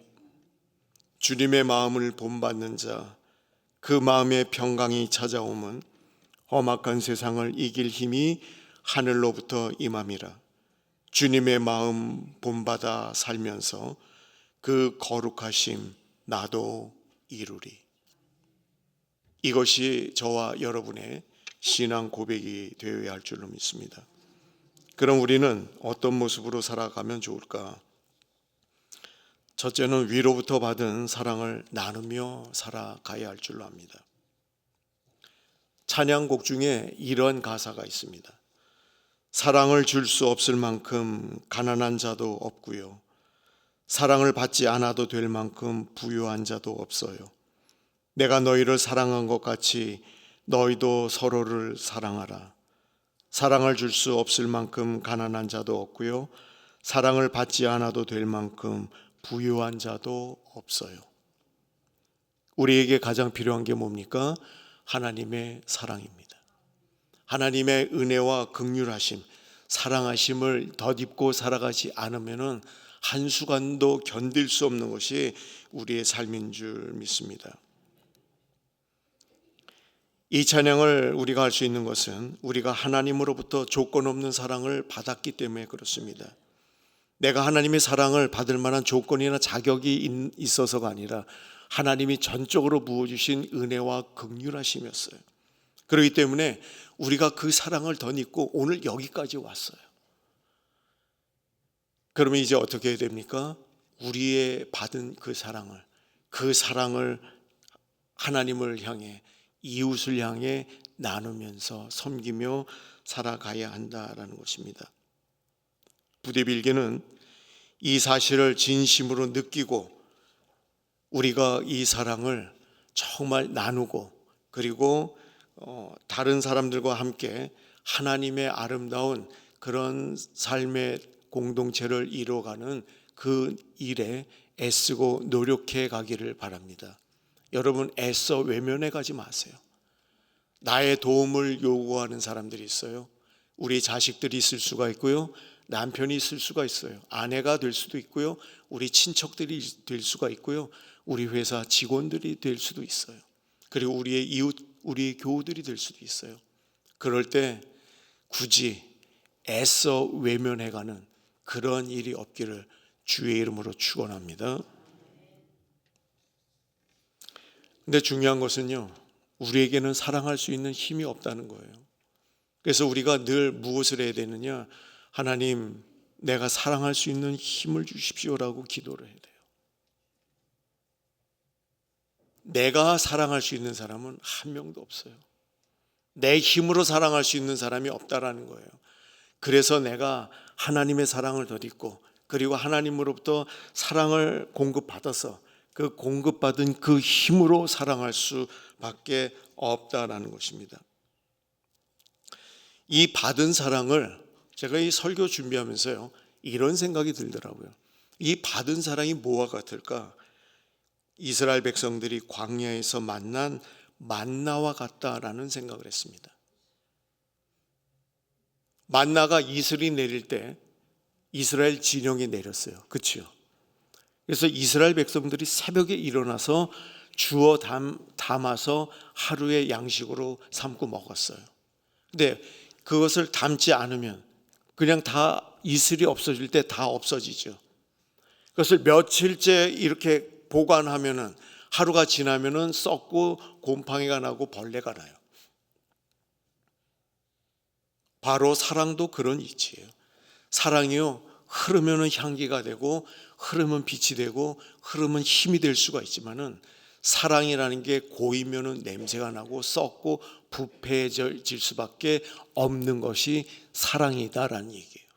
주님의 마음을 본받는 자, 그 마음의 평강이 찾아오면 험악한 세상을 이길 힘이 하늘로부터 임함이라. 주님의 마음 본받아 살면서 그 거룩하심 나도 이루리. 이것이 저와 여러분의 신앙 고백이 되어야 할 줄로 믿습니다. 그럼 우리는 어떤 모습으로 살아가면 좋을까? 첫째는 위로부터 받은 사랑을 나누며 살아가야 할 줄로 압니다. 찬양곡 중에 이런 가사가 있습니다. 사랑을 줄 수 없을 만큼 가난한 자도 없고요, 사랑을 받지 않아도 될 만큼 부유한 자도 없어요. 내가 너희를 사랑한 것 같이 너희도 서로를 사랑하라. 사랑을 줄 수 없을 만큼 가난한 자도 없고요, 사랑을 받지 않아도 될 만큼 부유한 자도 없어요. 우리에게 가장 필요한 게 뭡니까? 하나님의 사랑입니다. 하나님의 은혜와 긍휼하심, 사랑하심을 덧입고 살아가지 않으면은 한순간도 견딜 수 없는 것이 우리의 삶인 줄 믿습니다. 이 찬양을 우리가 할 수 있는 것은 우리가 하나님으로부터 조건 없는 사랑을 받았기 때문에 그렇습니다. 내가 하나님의 사랑을 받을 만한 조건이나 자격이 있어서가 아니라 하나님이 전적으로 부어주신 은혜와 긍휼하심이었어요. 그렇기 때문에 우리가 그 사랑을 덧입고 오늘 여기까지 왔어요. 그러면 이제 어떻게 해야 됩니까? 우리의 받은 그 사랑을 하나님을 향해, 이웃을 향해 나누면서 섬기며 살아가야 한다라는 것입니다. 부대빌개는 이 사실을 진심으로 느끼고 우리가 이 사랑을 정말 나누고 그리고 다른 사람들과 함께 하나님의 아름다운 그런 삶의 공동체를 이루어가는 그 일에 애쓰고 노력해 가기를 바랍니다. 여러분, 애써 외면해 가지 마세요. 나의 도움을 요구하는 사람들이 있어요. 우리 자식들이 있을 수가 있고요, 남편이 있을 수가 있어요, 아내가 될 수도 있고요, 우리 친척들이 될 수가 있고요, 우리 회사 직원들이 될 수도 있어요. 그리고 우리의 이웃, 우리의 교우들이 될 수도 있어요. 그럴 때 굳이 애써 외면해가는 그런 일이 없기를 주의 이름으로 축원합니다. 근데 중요한 것은요, 우리에게는 사랑할 수 있는 힘이 없다는 거예요. 그래서 우리가 늘 무엇을 해야 되느냐? 하나님, 내가 사랑할 수 있는 힘을 주십시오라고 기도를 해야 돼요. 내가 사랑할 수 있는 사람은 한 명도 없어요. 내 힘으로 사랑할 수 있는 사람이 없다라는 거예요. 그래서 내가 하나님의 사랑을 덧입고 그리고 하나님으로부터 사랑을 공급받아서 그 공급받은 그 힘으로 사랑할 수밖에 없다라는 것입니다. 이 받은 사랑을 제가 이 설교 준비하면서요, 이런 생각이 들더라고요. 이 받은 사랑이 뭐와 같을까? 이스라엘 백성들이 광야에서 만난 만나와 같다라는 생각을 했습니다. 만나가 이슬이 내릴 때 이스라엘 진영에 내렸어요. 그렇죠? 그래서 이스라엘 백성들이 새벽에 일어나서 주워 담아서 하루의 양식으로 삼고 먹었어요. 근데 그것을 담지 않으면 그냥 다 이슬이 없어질 때 다 없어지죠. 그것을 며칠째 이렇게 보관하면은 하루가 지나면은 썩고 곰팡이가 나고 벌레가 나요. 바로 사랑도 그런 이치예요. 사랑이요, 흐르면은 향기가 되고 흐르면 빛이 되고 흐르면 힘이 될 수가 있지만은 사랑이라는 게 고이면은 냄새가 나고 썩고 부패해질 수밖에 없는 것이 사랑이다라는 얘기예요.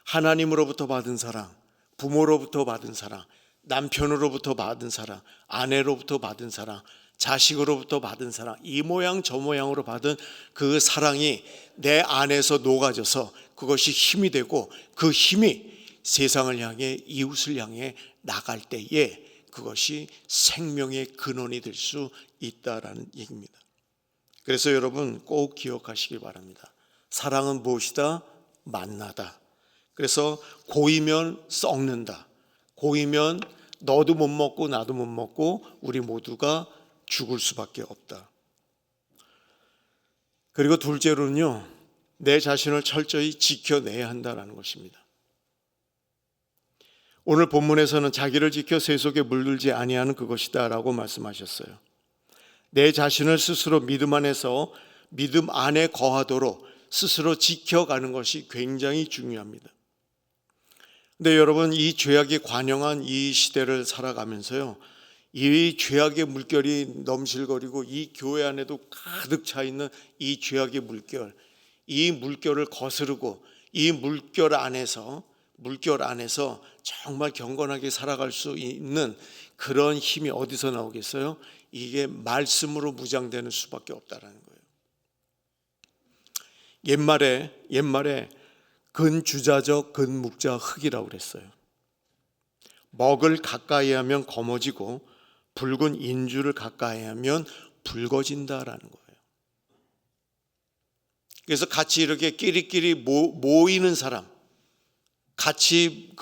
하나님으로부터 받은 사랑, 부모로부터 받은 사랑, 남편으로부터 받은 사랑, 아내로부터 받은 사랑, 자식으로부터 받은 사랑, 이 모양 저 모양으로 받은 그 사랑이 내 안에서 녹아져서 그것이 힘이 되고 그 힘이 세상을 향해 이웃을 향해 나갈 때에 그것이 생명의 근원이 될 수 있다라는 얘기입니다. 그래서 여러분 꼭 기억하시길 바랍니다. 사랑은 무엇이다? 만나다. 그래서 고이면 썩는다. 고이면 너도 못 먹고 나도 못 먹고 우리 모두가 죽을 수밖에 없다. 그리고 둘째로는요, 내 자신을 철저히 지켜내야 한다는 것입니다. 오늘 본문에서는 자기를 지켜 새 속에 물들지 아니하는 그것이다 라고 말씀하셨어요. 내 자신을 스스로 믿음 안에서 믿음 안에 거하도록 스스로 지켜가는 것이 굉장히 중요합니다. 근데 여러분, 이 죄악이 관영한 이 시대를 살아가면서요, 이 죄악의 물결이 넘실거리고 이 교회 안에도 가득 차 있는 이 죄악의 물결, 이 물결을 거스르고 이 물결 안에서 정말 경건하게 살아갈 수 있는 그런 힘이 어디서 나오겠어요? 이게 말씀으로 무장되는 수밖에 없다라는 거예요. 옛말에 근주자적 근묵자 흙이라고 그랬어요. 먹을 가까이 하면 검어지고 붉은 인주를 가까이 하면 붉어진다라는 거예요. 그래서 같이 이렇게 끼리끼리 모이는 사람, 같이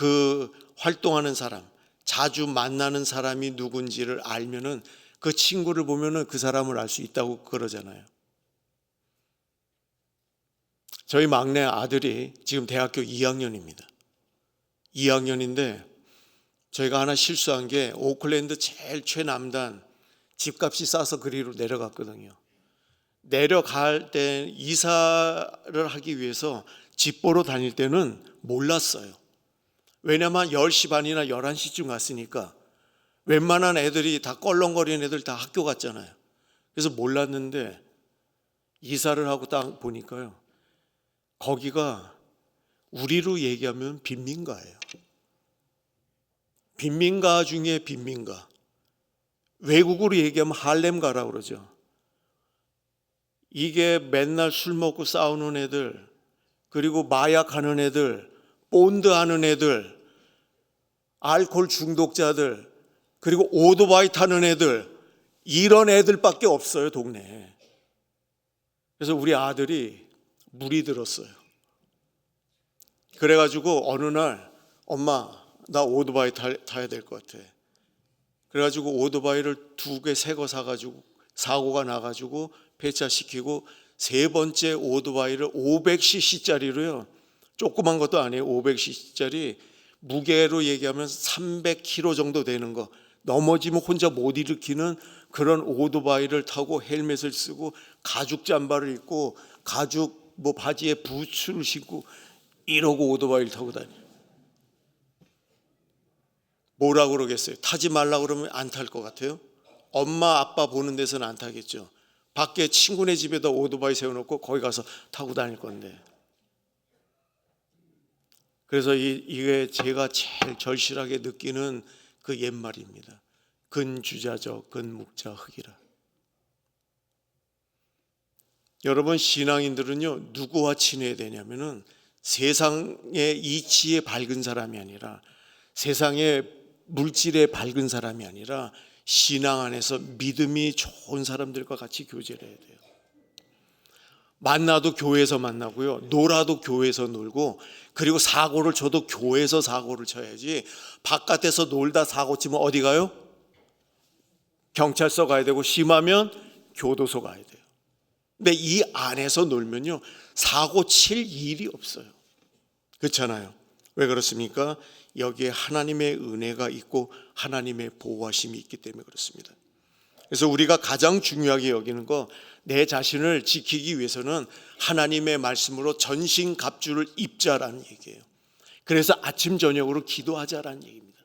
활동하는 사람, 자주 만나는 사람이 누군지를 알면은 그 친구를 보면은 그 사람을 알 수 있다고 그러잖아요. 저희 막내 아들이 지금 대학교 2학년입니다. 2학년인데 저희가 하나 실수한 게 오클랜드 제일 최남단 집값이 싸서 그리로 내려갔거든요. 내려갈 때 이사를 하기 위해서 집 보러 다닐 때는 몰랐어요. 왜냐면 10시 반이나 11시쯤 갔으니까 웬만한 애들이 다 껄렁거리는 애들 다 학교 갔잖아요. 그래서 몰랐는데 이사를 하고 딱 보니까요, 거기가 우리로 얘기하면 빈민가예요. 빈민가 중에 빈민가. 외국으로 얘기하면 할렘가라고 그러죠. 이게 맨날 술 먹고 싸우는 애들, 그리고 마약하는 애들, 본드하는 애들, 알코올 중독자들, 그리고 오토바이 타는 애들, 이런 애들밖에 없어요, 동네에. 그래서 우리 아들이 물이 들었어요. 그래가지고 어느 날, 엄마, 나 오토바이 타야 될 것 같아. 그래가지고 오토바이를 2개, 3개 사가지고 사고가 나가지고 폐차시키고, 3번째 오토바이를 500cc짜리로요. 조그만 것도 아니에요. 500cc짜리 무게로 얘기하면 300kg 정도 되는 거, 넘어지면 혼자 못 일으키는 그런 오토바이를 타고 헬멧을 쓰고 가죽 잠바를 입고 가죽 바지에 부츠를 신고 이러고 오토바이를 타고 다녀요. 뭐라고 그러겠어요? 타지 말라고 그러면 안 탈 것 같아요? 엄마 아빠 보는 데서는 안 타겠죠. 밖에 친구네 집에다 오토바이 세워놓고 거기 가서 타고 다닐 건데. 그래서 이게 제가 제일 절실하게 느끼는 그 옛말입니다. 근주자저 근묵자 흑이라. 여러분, 신앙인들은요, 누구와 친해야 되냐면은 세상의 이치에 밝은 사람이 아니라, 세상의 물질에 밝은 사람이 아니라 신앙 안에서 믿음이 좋은 사람들과 같이 교제를 해야 돼요. 만나도 교회에서 만나고요, 놀아도 교회에서 놀고, 그리고 사고를 쳐도 교회에서 사고를 쳐야지, 바깥에서 놀다 사고 치면 어디 가요? 경찰서 가야 되고, 심하면 교도소 가야 돼요. 근데 이 안에서 놀면요, 사고 칠 일이 없어요. 그렇잖아요. 왜 그렇습니까? 여기에 하나님의 은혜가 있고 하나님의 보호하심이 있기 때문에 그렇습니다. 그래서 우리가 가장 중요하게 여기는 거, 내 자신을 지키기 위해서는 하나님의 말씀으로 전신갑주를 입자라는 얘기예요. 그래서 아침 저녁으로 기도하자라는 얘기입니다.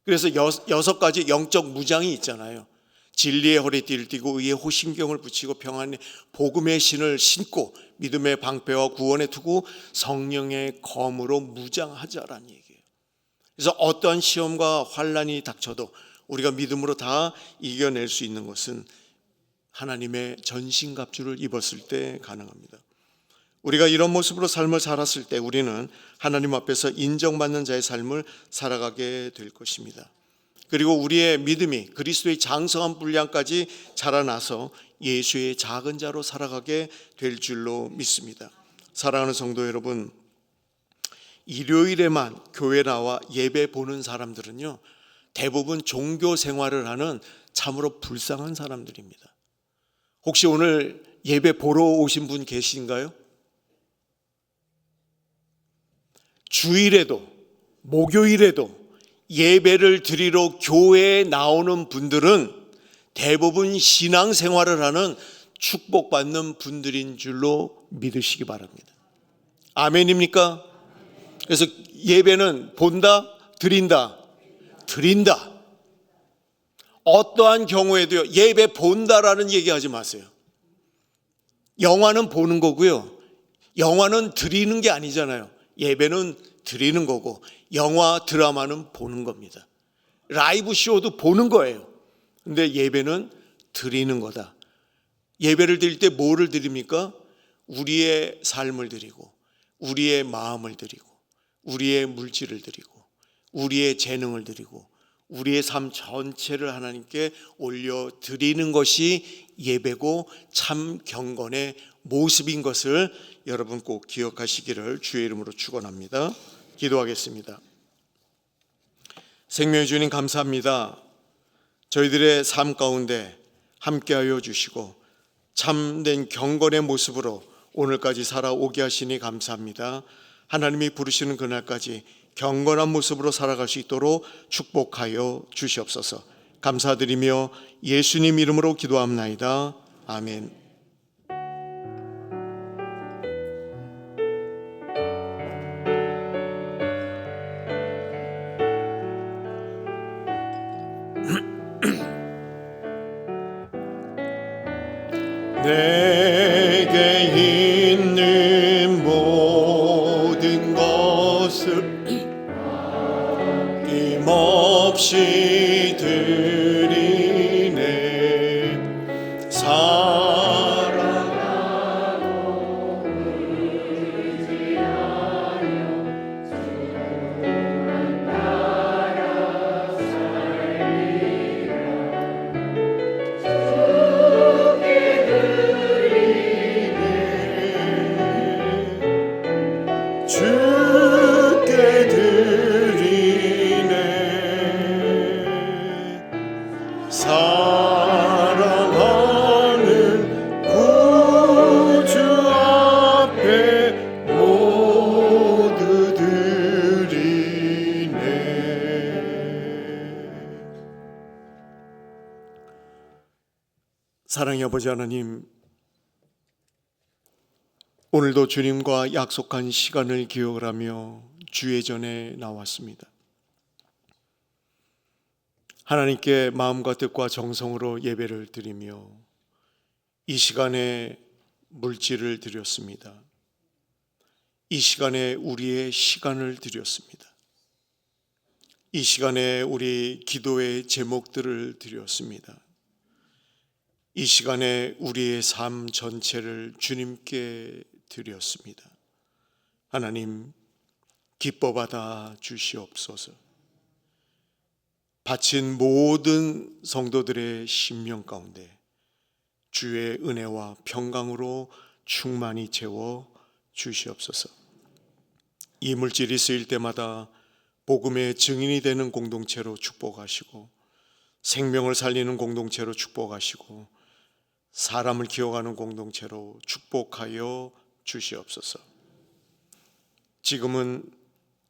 그래서 6가지 영적 무장이 있잖아요. 진리의 허리띠를 띠고 의의 호심경을 붙이고 평안의 복음의 신을 신고 믿음의 방패와 구원의 투구 성령의 검으로 무장하자라는 얘기예요. 그래서 어떠한 시험과 환난이 닥쳐도 우리가 믿음으로 다 이겨낼 수 있는 것은 하나님의 전신갑주를 입었을 때 가능합니다. 우리가 이런 모습으로 삶을 살았을 때 우리는 하나님 앞에서 인정받는 자의 삶을 살아가게 될 것입니다. 그리고 우리의 믿음이 그리스도의 장성한 분량까지 자라나서 예수의 작은 자로 살아가게 될 줄로 믿습니다. 사랑하는 성도 여러분, 일요일에만 교회 나와 예배 보는 사람들은요, 대부분 종교 생활을 하는 참으로 불쌍한 사람들입니다. 혹시 오늘 예배 보러 오신 분 계신가요? 주일에도 목요일에도 예배를 드리러 교회에 나오는 분들은 대부분 신앙생활을 하는 축복받는 분들인 줄로 믿으시기 바랍니다. 아멘입니까? 그래서 예배는 본다, 드린다, 드린다. 어떠한 경우에도요, 예배 본다라는 얘기하지 마세요. 영화는 보는 거고요, 영화는 드리는 게 아니잖아요. 예배는 드리는 거고 영화, 드라마는 보는 겁니다. 라이브 쇼도 보는 거예요. 근데 예배는 드리는 거다. 예배를 드릴 때 뭐를 드립니까? 우리의 삶을 드리고, 우리의 마음을 드리고, 우리의 물질을 드리고, 우리의 재능을 드리고, 우리의 삶 전체를 하나님께 올려 드리는 것이 예배고 참 경건의 모습인 것을 여러분 꼭 기억하시기를 주의 이름으로 축원합니다. 기도하겠습니다. 생명의 주님 감사합니다. 저희들의 삶 가운데 함께하여 주시고 참된 경건의 모습으로 오늘까지 살아오게 하시니 감사합니다. 하나님이 부르시는 그날까지 경건한 모습으로 살아갈 수 있도록 축복하여 주시옵소서. 감사드리며 예수님 이름으로 기도합나이다. 아멘. 내게 있는 모든 것을 힘없이 드리네. 사랑하고 의지하여 주만 따라 살리라. 주께 드리네. 사랑하는 구주 앞에 모두 드리네. 사랑의 아버지 하나님, 오늘도 주님과 약속한 시간을 기억을 하며 주의 전에 나왔습니다. 하나님께 마음과 뜻과 정성으로 예배를 드리며 이 시간에 물질을 드렸습니다. 이 시간에 우리의 시간을 드렸습니다. 이 시간에 우리 기도의 제목들을 드렸습니다. 이 시간에 우리의 삶 전체를 주님께 드렸습니다. 하나님, 기뻐 받아 주시옵소서. 바친 모든 성도들의 심령 가운데 주의 은혜와 평강으로 충만히 채워 주시옵소서. 이 물질이 쓰일 때마다 복음의 증인이 되는 공동체로 축복하시고 생명을 살리는 공동체로 축복하시고 사람을 기억하는 공동체로 축복하여 주시옵소서. 지금은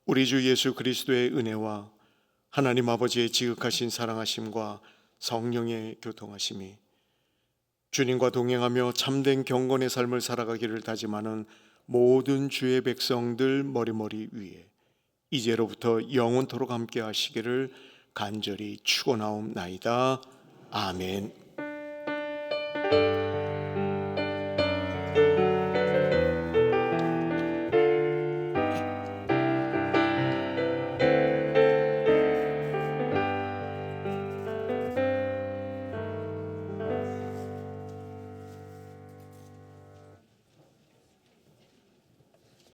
우리 주 예수 그리스도의 은혜와 하나님 아버지의 지극하신 사랑하심과 성령의 교통하심이 주님과 동행하며 참된 경건의 삶을 살아가기를 다짐하는 모든 주의 백성들 머리머리 위에 이제로부터 영원토록 함께 하시기를 간절히 축원하옵나이다. 아멘.